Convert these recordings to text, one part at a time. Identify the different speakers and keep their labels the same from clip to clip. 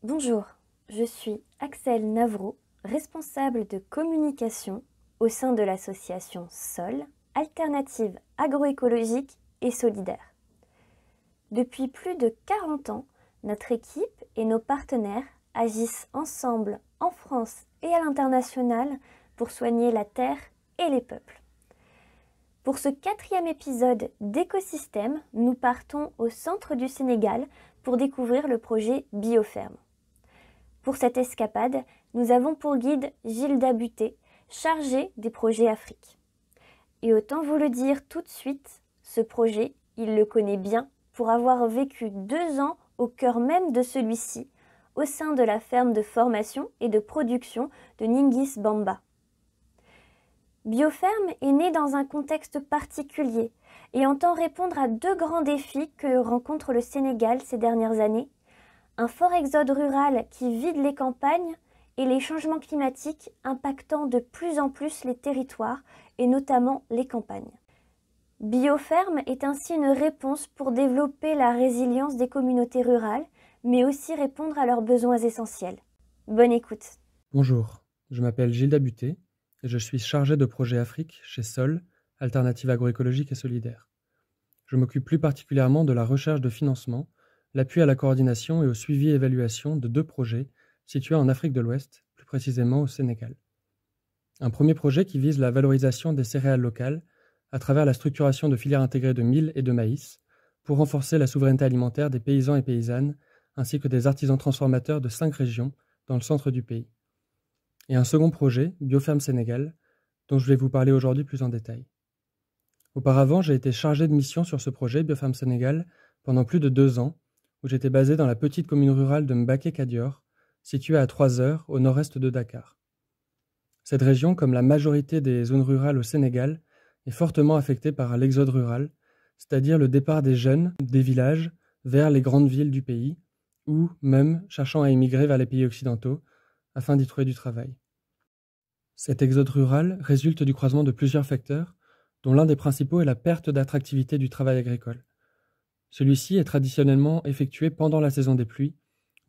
Speaker 1: Bonjour, je suis Axel Navreau, responsable de communication au sein de l'association SOL, Alternative agroécologique et solidaire. Depuis plus de 40 ans, notre équipe et nos partenaires agissent ensemble en France et à l'international pour soigner la terre et les peuples. Pour ce 4e épisode d'Écosystème, nous partons au centre du Sénégal pour découvrir le projet Bioferme. Pour cette escapade, nous avons pour guide Gilda Buté, chargé des projets Afrique. Et autant vous le dire tout de suite, ce projet, il le connaît bien pour avoir vécu 2 ans au cœur même de celui-ci, au sein de la ferme de formation et de production de Ningis Bamba. Bioferme est né dans un contexte particulier et entend répondre à 2 grands défis que rencontre le Sénégal ces dernières années. Un fort exode rural qui vide les campagnes et les changements climatiques impactant de plus en plus les territoires et notamment les campagnes. Bioferme est ainsi une réponse pour développer la résilience des communautés rurales, mais aussi répondre à leurs besoins essentiels. Bonne écoute.
Speaker 2: Bonjour, je m'appelle Gilda Buté et je suis chargé de projet Afrique chez SOL, Alternative agroécologique et solidaire. Je m'occupe plus particulièrement de la recherche de financement, l'appui à la coordination et au suivi et évaluation de 2 projets situés en Afrique de l'Ouest, plus précisément au Sénégal. Un premier projet qui vise la valorisation des céréales locales à travers la structuration de filières intégrées de mil et de maïs pour renforcer la souveraineté alimentaire des paysans et paysannes ainsi que des artisans transformateurs de 5 régions dans le centre du pays. Et un second projet, Bioferme Sénégal, dont je vais vous parler aujourd'hui plus en détail. Auparavant, j'ai été chargé de mission sur ce projet, Bioferme Sénégal, pendant plus de 2 ans, où j'étais basé dans la petite commune rurale de Mbacké-Kadior, située à 3 heures au nord-est de Dakar. Cette région, comme la majorité des zones rurales au Sénégal, est fortement affectée par l'exode rural, c'est-à-dire le départ des jeunes des villages vers les grandes villes du pays, ou même cherchant à émigrer vers les pays occidentaux, afin d'y trouver du travail. Cet exode rural résulte du croisement de plusieurs facteurs, dont l'un des principaux est la perte d'attractivité du travail agricole. Celui-ci est traditionnellement effectué pendant la saison des pluies,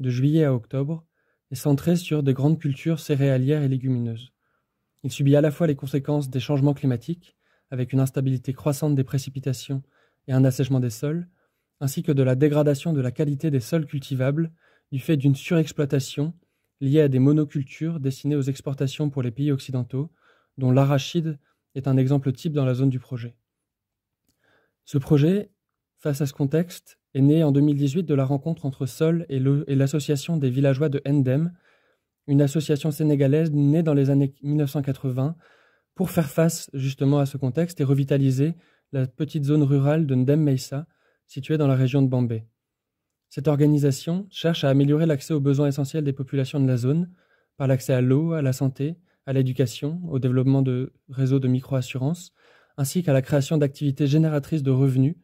Speaker 2: de juillet à octobre, et centré sur des grandes cultures céréalières et légumineuses. Il subit à la fois les conséquences des changements climatiques, avec une instabilité croissante des précipitations et un assèchement des sols, ainsi que de la dégradation de la qualité des sols cultivables du fait d'une surexploitation liée à des monocultures destinées aux exportations pour les pays occidentaux, dont l'arachide est un exemple type dans la zone du projet. Ce projet, face à ce contexte, est né en 2018 de la rencontre entre SOL et l'association des villageois de Ndem, une association sénégalaise née dans les années 1980 pour faire face justement à ce contexte et revitaliser la petite zone rurale de Ndem Meissa, située dans la région de Bambey. Cette organisation cherche à améliorer l'accès aux besoins essentiels des populations de la zone par l'accès à l'eau, à la santé, à l'éducation, au développement de réseaux de micro-assurance, ainsi qu'à la création d'activités génératrices de revenus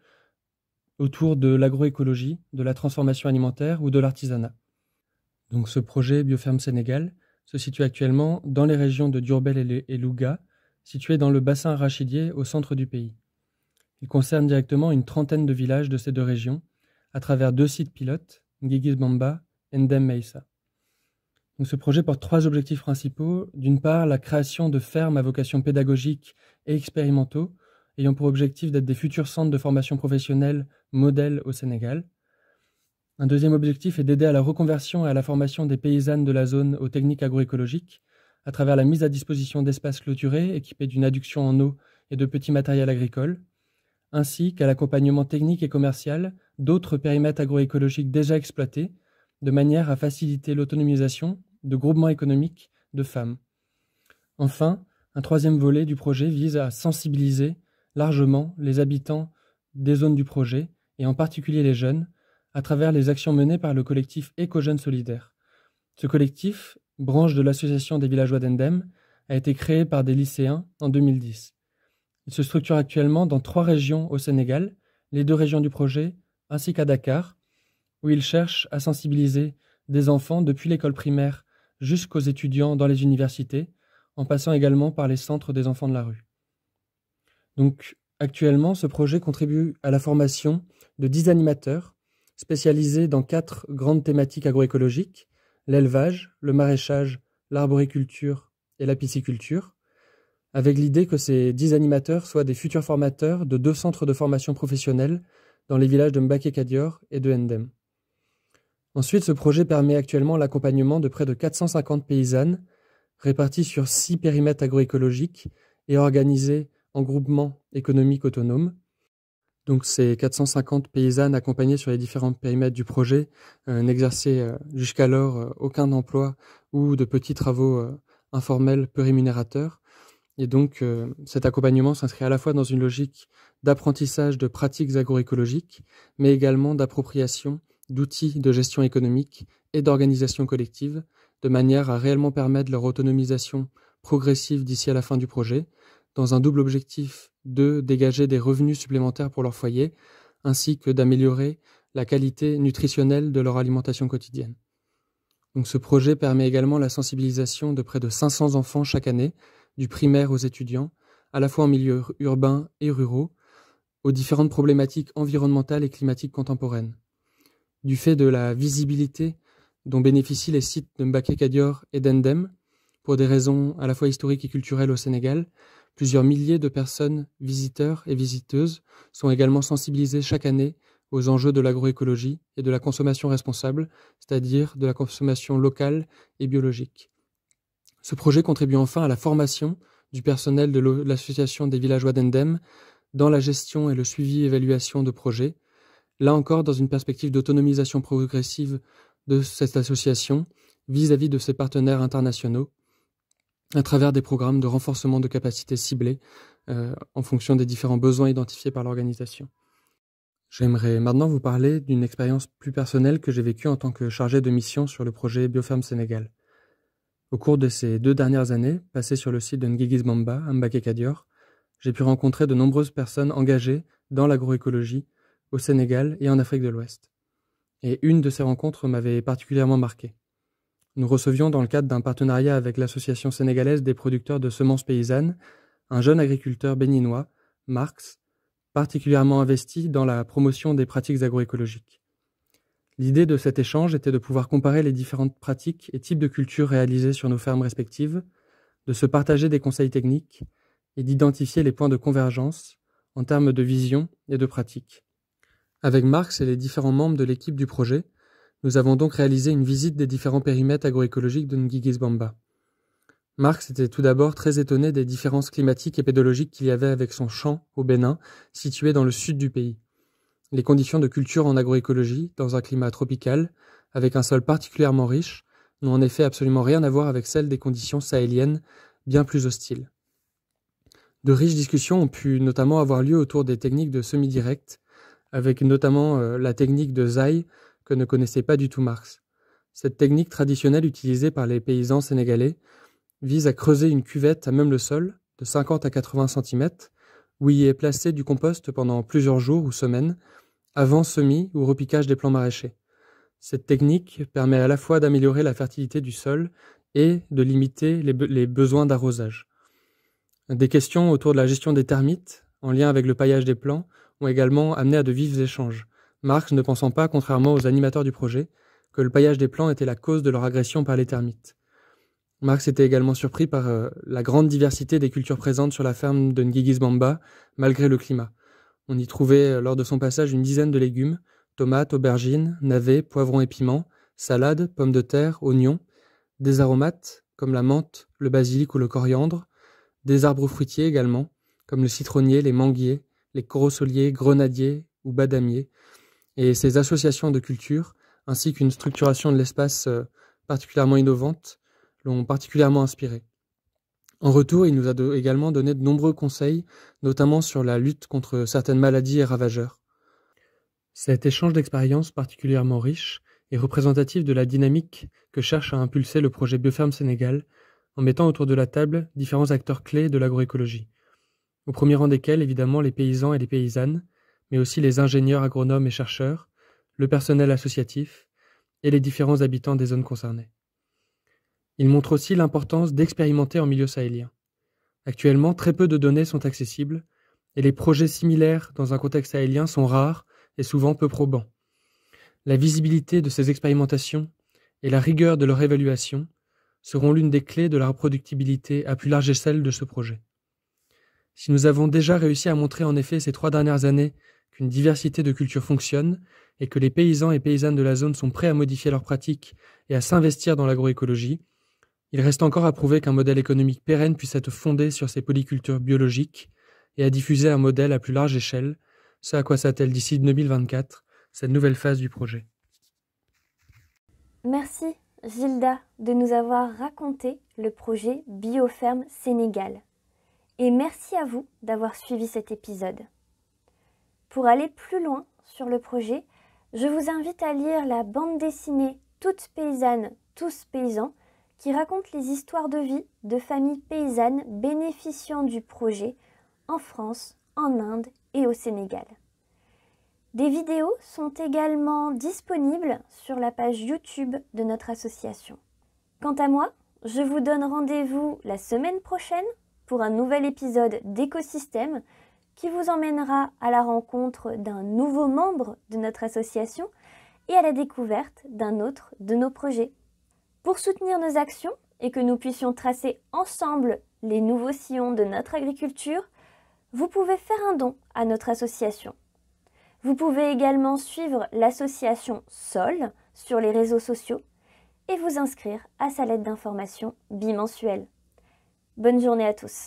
Speaker 2: autour de l'agroécologie, de la transformation alimentaire ou de l'artisanat. Donc ce projet Bioferme Sénégal se situe actuellement dans les régions de Diourbel et Louga, situées dans le bassin arachidier au centre du pays. Il concerne directement une trentaine de villages de ces 2 régions, à travers 2 sites pilotes, Ningis Bamba et Ndem Meissa. Donc ce projet porte 3 objectifs principaux. D'une part, la création de fermes à vocation pédagogique et expérimentaux, ayant pour objectif d'être des futurs centres de formation professionnelle modèles au Sénégal. Un deuxième objectif est d'aider à la reconversion et à la formation des paysannes de la zone aux techniques agroécologiques, à travers la mise à disposition d'espaces clôturés équipés d'une adduction en eau et de petits matériels agricoles, ainsi qu'à l'accompagnement technique et commercial d'autres périmètres agroécologiques déjà exploités, de manière à faciliter l'autonomisation de groupements économiques de femmes. Enfin, un 3e volet du projet vise à sensibiliser largement les habitants des zones du projet, et en particulier les jeunes, à travers les actions menées par le collectif Éco-Jeunes Solidaires. Ce collectif, branche de l'association des villageois d'Ndem, a été créé par des lycéens en 2010. Il se structure actuellement dans 3 régions au Sénégal, les 2 régions du projet, ainsi qu'à Dakar, où il cherche à sensibiliser des enfants depuis l'école primaire jusqu'aux étudiants dans les universités, en passant également par les centres des enfants de la rue. Donc, actuellement, ce projet contribue à la formation de 10 animateurs spécialisés dans 4 grandes thématiques agroécologiques, l'élevage, le maraîchage, l'arboriculture et la pisciculture, avec l'idée que ces 10 animateurs soient des futurs formateurs de 2 centres de formation professionnelle dans les villages de Mbacké-Kadior et de Ndem. Ensuite, ce projet permet actuellement l'accompagnement de près de 450 paysannes réparties sur 6 périmètres agroécologiques et organisées en groupements économiques autonomes. Donc ces 450 paysannes accompagnées sur les différents périmètres du projet n'exerçaient jusqu'alors aucun emploi ou de petits travaux informels peu rémunérateurs. Et donc cet accompagnement s'inscrit à la fois dans une logique d'apprentissage de pratiques agroécologiques, mais également d'appropriation d'outils de gestion économique et d'organisation collective, de manière à réellement permettre leur autonomisation progressive d'ici à la fin du projet, dans un double objectif de dégager des revenus supplémentaires pour leur foyer, ainsi que d'améliorer la qualité nutritionnelle de leur alimentation quotidienne. Donc ce projet permet également la sensibilisation de près de 500 enfants chaque année, du primaire aux étudiants, à la fois en milieu urbain et ruraux, aux différentes problématiques environnementales et climatiques contemporaines. Du fait de la visibilité dont bénéficient les sites de Mbacké-Kadior et d'Ndem, pour des raisons à la fois historiques et culturelles au Sénégal, plusieurs milliers de personnes, visiteurs et visiteuses, sont également sensibilisées chaque année aux enjeux de l'agroécologie et de la consommation responsable, c'est-à-dire de la consommation locale et biologique. Ce projet contribue enfin à la formation du personnel de l'association des villageois d'Ndem dans la gestion et le suivi et évaluation de projets, là encore dans une perspective d'autonomisation progressive de cette association vis-à-vis de ses partenaires internationaux, à travers des programmes de renforcement de capacités ciblés en fonction des différents besoins identifiés par l'organisation. J'aimerais maintenant vous parler d'une expérience plus personnelle que j'ai vécue en tant que chargé de mission sur le projet Bioferme Sénégal. Au cours de ces 2 dernières années, passées sur le site de Nguigis Bamba, à Mbacké-Kadior, j'ai pu rencontrer de nombreuses personnes engagées dans l'agroécologie au Sénégal et en Afrique de l'Ouest. Et une de ces rencontres m'avait particulièrement marqué. Nous recevions dans le cadre d'un partenariat avec l'Association sénégalaise des producteurs de semences paysannes un jeune agriculteur béninois, Marx, particulièrement investi dans la promotion des pratiques agroécologiques. L'idée de cet échange était de pouvoir comparer les différentes pratiques et types de cultures réalisées sur nos fermes respectives, de se partager des conseils techniques et d'identifier les points de convergence en termes de vision et de pratique. Avec Marx et les différents membres de l'équipe du projet, nous avons donc réalisé une visite des différents périmètres agroécologiques de Nguigis Bamba. Marx était tout d'abord très étonné des différences climatiques et pédologiques qu'il y avait avec son champ au Bénin, situé dans le sud du pays. Les conditions de culture en agroécologie, dans un climat tropical, avec un sol particulièrement riche, n'ont en effet absolument rien à voir avec celles des conditions sahéliennes, bien plus hostiles. De riches discussions ont pu notamment avoir lieu autour des techniques de semi-direct, avec notamment la technique de Zaï, que ne connaissait pas du tout Marx. Cette technique traditionnelle utilisée par les paysans sénégalais vise à creuser une cuvette à même le sol, de 50 à 80 cm, où y est placé du compost pendant plusieurs jours ou semaines, avant semis ou repiquage des plants maraîchers. Cette technique permet à la fois d'améliorer la fertilité du sol et de limiter les besoins d'arrosage. Des questions autour de la gestion des termites, en lien avec le paillage des plants, ont également amené à de vifs échanges. Marx ne pensant pas, contrairement aux animateurs du projet, que le paillage des plants était la cause de leur agression par les termites. Marx était également surpris par la grande diversité des cultures présentes sur la ferme de Nguigis Bamba, malgré le climat. On y trouvait lors de son passage une dizaine de légumes, tomates, aubergines, navets, poivrons et piments, salades, pommes de terre, oignons, des aromates, comme la menthe, le basilic ou le coriandre, des arbres fruitiers également, comme le citronnier, les manguiers, les corosoliers, grenadiers ou badamiers, et ces associations de cultures, ainsi qu'une structuration de l'espace particulièrement innovante, l'ont particulièrement inspiré. En retour, il nous a également donné de nombreux conseils, notamment sur la lutte contre certaines maladies et ravageurs. Cet échange d'expériences particulièrement riche est représentatif de la dynamique que cherche à impulser le projet Bioferme Sénégal, en mettant autour de la table différents acteurs clés de l'agroécologie. Au premier rang desquels, évidemment, les paysans et les paysannes, mais aussi les ingénieurs, agronomes et chercheurs, le personnel associatif et les différents habitants des zones concernées. Il montre aussi l'importance d'expérimenter en milieu sahélien. Actuellement, très peu de données sont accessibles et les projets similaires dans un contexte sahélien sont rares et souvent peu probants. La visibilité de ces expérimentations et la rigueur de leur évaluation seront l'une des clés de la reproductibilité à plus large échelle de ce projet. Si nous avons déjà réussi à montrer en effet ces 3 dernières années qu'une diversité de cultures fonctionne et que les paysans et paysannes de la zone sont prêts à modifier leurs pratiques et à s'investir dans l'agroécologie, il reste encore à prouver qu'un modèle économique pérenne puisse être fondé sur ces polycultures biologiques et à diffuser un modèle à plus large échelle, ce à quoi s'attelle d'ici 2024 cette nouvelle phase du projet.
Speaker 1: Merci Gilda de nous avoir raconté le projet Bioferme Sénégal. Et merci à vous d'avoir suivi cet épisode. Pour aller plus loin sur le projet, je vous invite à lire la bande dessinée Toutes paysannes, tous paysans, qui raconte les histoires de vie de familles paysannes bénéficiant du projet en France, en Inde et au Sénégal. Des vidéos sont également disponibles sur la page YouTube de notre association. Quant à moi, je vous donne rendez-vous la semaine prochaine pour un nouvel épisode d'Écosystème qui vous emmènera à la rencontre d'un nouveau membre de notre association et à la découverte d'un autre de nos projets. Pour soutenir nos actions et que nous puissions tracer ensemble les nouveaux sillons de notre agriculture, vous pouvez faire un don à notre association. Vous pouvez également suivre l'association SOL sur les réseaux sociaux et vous inscrire à sa lettre d'information bimensuelle. Bonne journée à tous.